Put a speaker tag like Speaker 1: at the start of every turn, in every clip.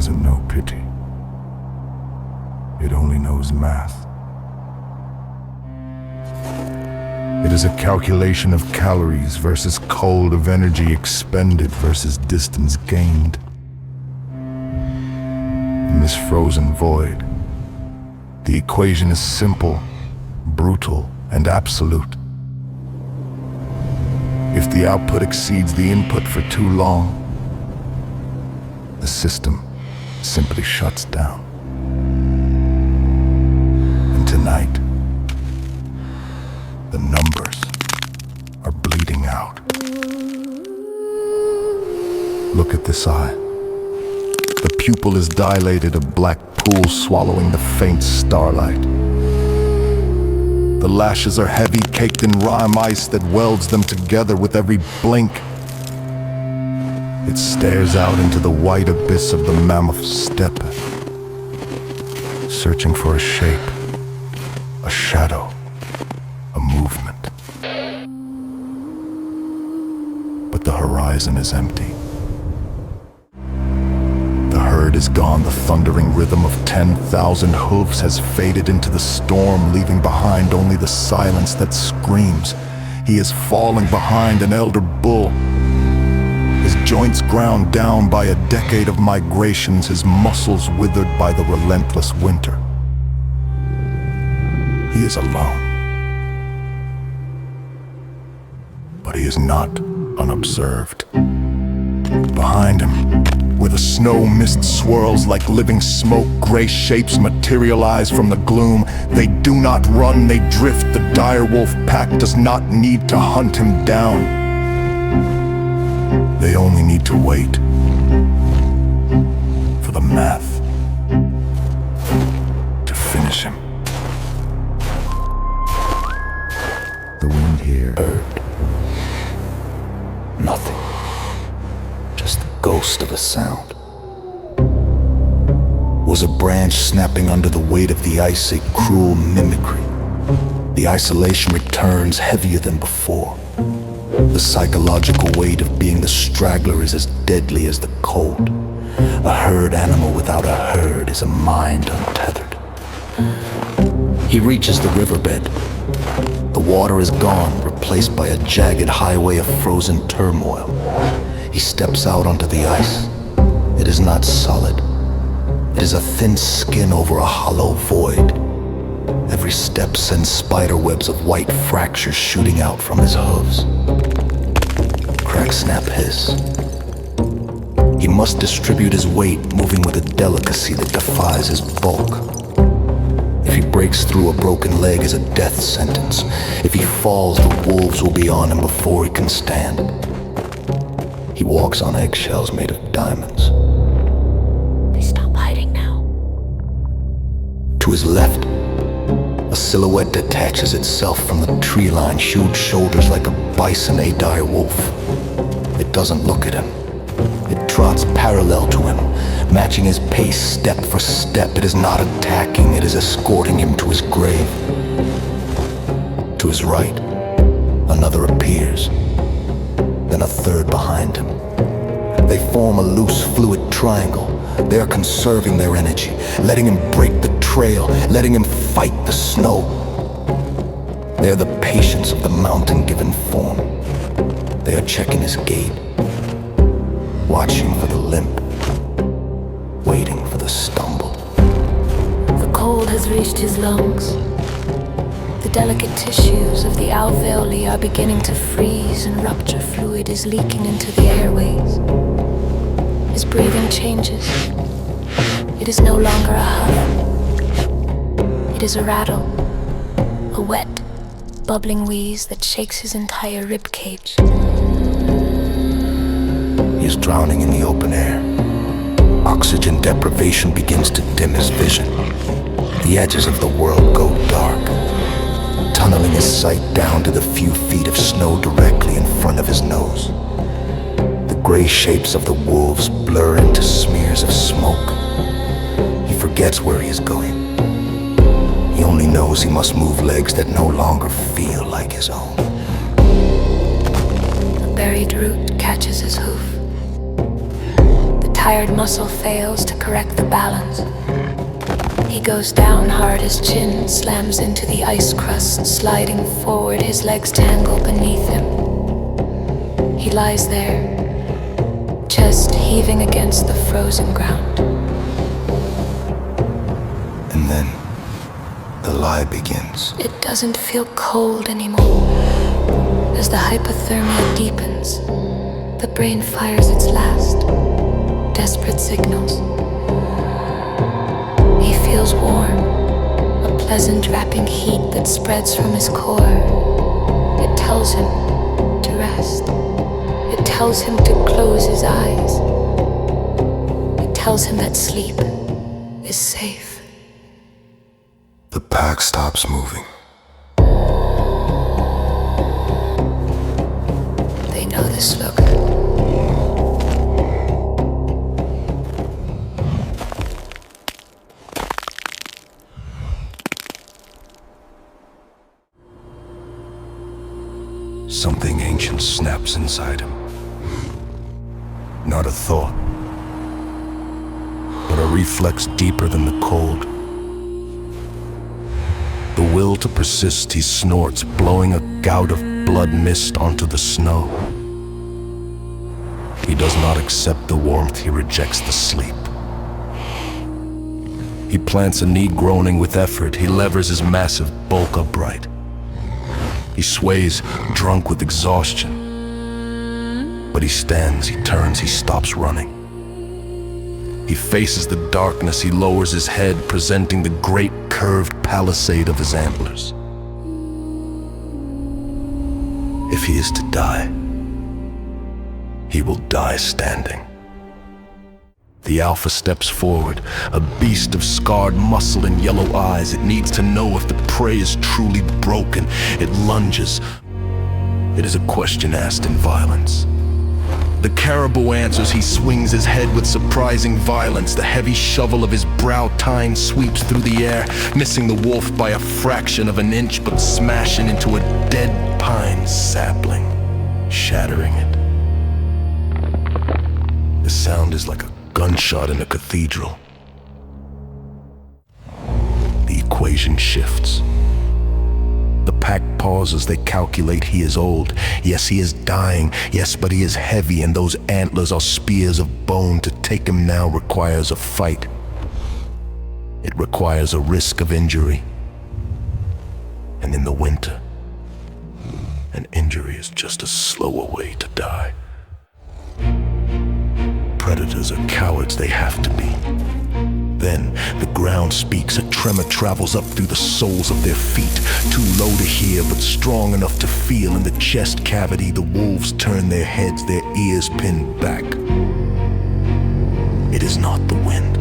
Speaker 1: doesn't know pity. It only knows math. It is a calculation of calories versus cold, of energy expended versus distance gained. In this frozen void, the equation is simple, brutal, and absolute. If the output exceeds the input for too long, the system simply shuts down. And tonight, the numbers are bleeding out. Look at this eye. The pupil is dilated, a black pool swallowing the faint starlight. The lashes are heavy, caked in rime ice that welds them together with every blink. It stares out into the white abyss of the mammoth steppe, searching for a shape, a shadow, a movement. But the horizon is empty. The herd is gone, the thundering rhythm of 10,000 hooves has faded into the storm, leaving behind only the silence that screams. He is falling behind an elder bull. His joints ground down by a decade of migrations, his muscles withered by the relentless winter. He is alone. But he is not unobserved. Behind him, where the snow mist swirls like living smoke, gray shapes materialize from the gloom. They do not run, they drift. The direwolf pack does not need to hunt him down. They only need to wait for the math to finish him. The wind here heard nothing, just the ghost of a sound. Was a branch snapping under the weight of the ice, a cruel mimicry. The isolation returns heavier than before. The psychological weight of being the straggler is as deadly as the cold. A herd animal without a herd is a mind untethered. He reaches the riverbed. The water is gone, replaced by a jagged highway of frozen turmoil. He steps out onto the ice. It is not solid. It is a thin skin over a hollow void. Every step sends spider webs of white fractures shooting out from his hooves. Crack, snap, hiss. He must distribute his weight, moving with a delicacy that defies his bulk. If he breaks through, a broken leg is a death sentence. If he falls, the wolves will be on him before he can stand. He walks on eggshells made of diamonds.
Speaker 2: They stop hiding now.
Speaker 1: To his left, a silhouette detaches itself from the tree line, huge shoulders like a bison, a dire wolf. It doesn't look at him. It trots parallel to him, matching his pace step for step. It is not attacking, it is escorting him to his grave. To his right, another appears, then a third behind him. They form a loose, fluid triangle. They are conserving their energy, letting him break the trail, letting him fight the snow. They are the patience of the mountain given form. They are checking his gait, watching for the limp, waiting for the stumble.
Speaker 2: The cold has reached his lungs. The delicate tissues of the alveoli are beginning to freeze, and rupture fluid is leaking into the airways. His breathing changes. It is no longer a huff. It is a rattle, a wet, bubbling wheeze that shakes his entire rib cage.
Speaker 1: He is drowning in the open air. Oxygen deprivation begins to dim his vision. The edges of the world go dark, tunneling his sight down to the few feet of snow directly in front of his nose. The gray shapes of the wolves blur into smears of smoke. He forgets where he is going. He only knows he must move legs that no longer feel like his own.
Speaker 2: A buried root catches his hoof. The tired muscle fails to correct the balance. He goes down hard, his chin slams into the ice crust, sliding forward, his legs tangle beneath him. He lies there, chest heaving against the frozen ground.
Speaker 1: And then the lie begins.
Speaker 2: It doesn't feel cold anymore. As the hypothermia deepens, the brain fires its last desperate signals. He feels warm, a pleasant wrapping heat that spreads from his core. It tells him to rest. It tells him to close his eyes. It tells him that sleep is safe.
Speaker 1: The pack stops moving.
Speaker 2: They know this look.
Speaker 1: Something ancient snaps inside him. Not a thought, but a reflex deeper than the cold. The will to persist, he snorts, blowing a gout of blood mist onto the snow. He does not accept the warmth, he rejects the sleep. He plants a knee groaning with effort, he levers his massive bulk upright. He sways, drunk with exhaustion. But he stands, he turns, he stops running. He faces the darkness, he lowers his head, presenting the great curved palisade of his antlers. If he is to die, he will die standing. The alpha steps forward, a beast of scarred muscle and yellow eyes. It needs to know if the prey is truly broken. It lunges. It is a question asked in violence. The caribou answers, he swings his head with surprising violence. The heavy shovel of his brow tine sweeps through the air, missing the wolf by a fraction of an inch, but smashing into a dead pine sapling, shattering it. The sound is like a gunshot in a cathedral. The equation shifts. The pack pauses, they calculate he is old. Yes, he is dying. Yes, but he is heavy, and those antlers are spears of bone. To take him now requires a fight. It requires a risk of injury. And in the winter, an injury is just a slower way to die. Predators are cowards, they have to be. Then the ground speaks, a tremor travels up through the soles of their feet. Too low to hear, but strong enough to feel. In the chest cavity, the wolves turn their heads, their ears pinned back. It is not the wind.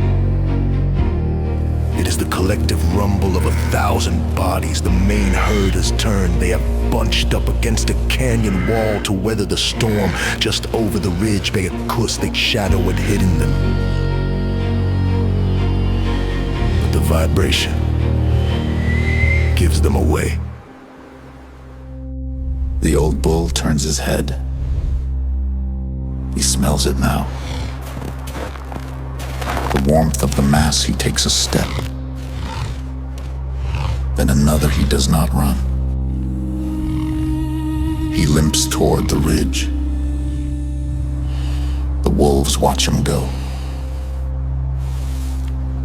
Speaker 1: It is the collective rumble of 1,000 bodies. The main herd has turned. They have bunched up against a canyon wall to weather the storm. Just over the ridge, by a acoustic shadow had hidden them. But the vibration gives them away.
Speaker 3: The old bull turns his head. He smells it now. The warmth of the mass, he takes a step. Then another, he does not run. He limps toward the ridge. The wolves watch him go.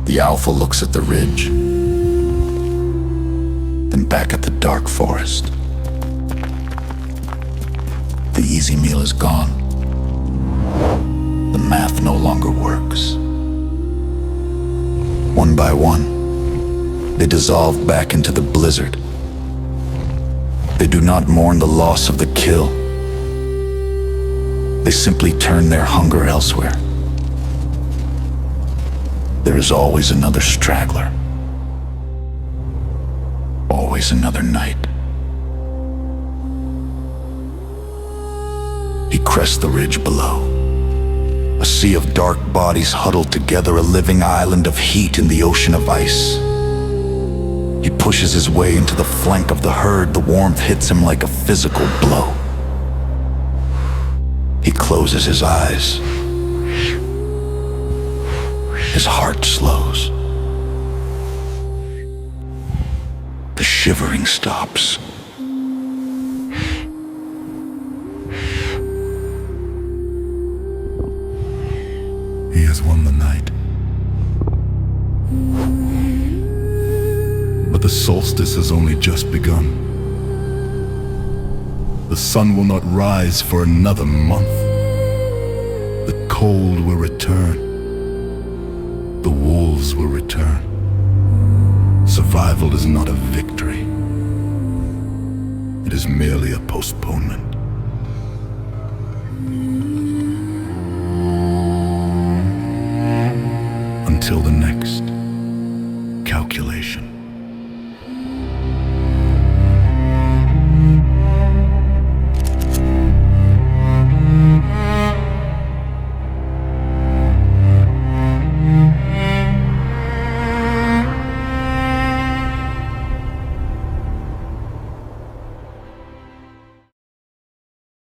Speaker 3: The alpha looks at the ridge, then back at the dark forest. The easy meal is gone. The math no longer works. One by one, they dissolve back into the blizzard. They do not mourn the loss of the kill. They simply turn their hunger elsewhere. There is always another straggler. Always another night. He crests the ridge below. A sea of dark bodies huddled together, a living island of heat in the ocean of ice. He pushes his way into the flank of the herd. The warmth hits him like a physical blow. He closes his eyes. His heart slows. The shivering stops.
Speaker 1: He has won the night. But the solstice has only just begun. The sun will not rise for another month. The cold will return. The wolves will return. Survival is not a victory. It is merely a postponement. Until the next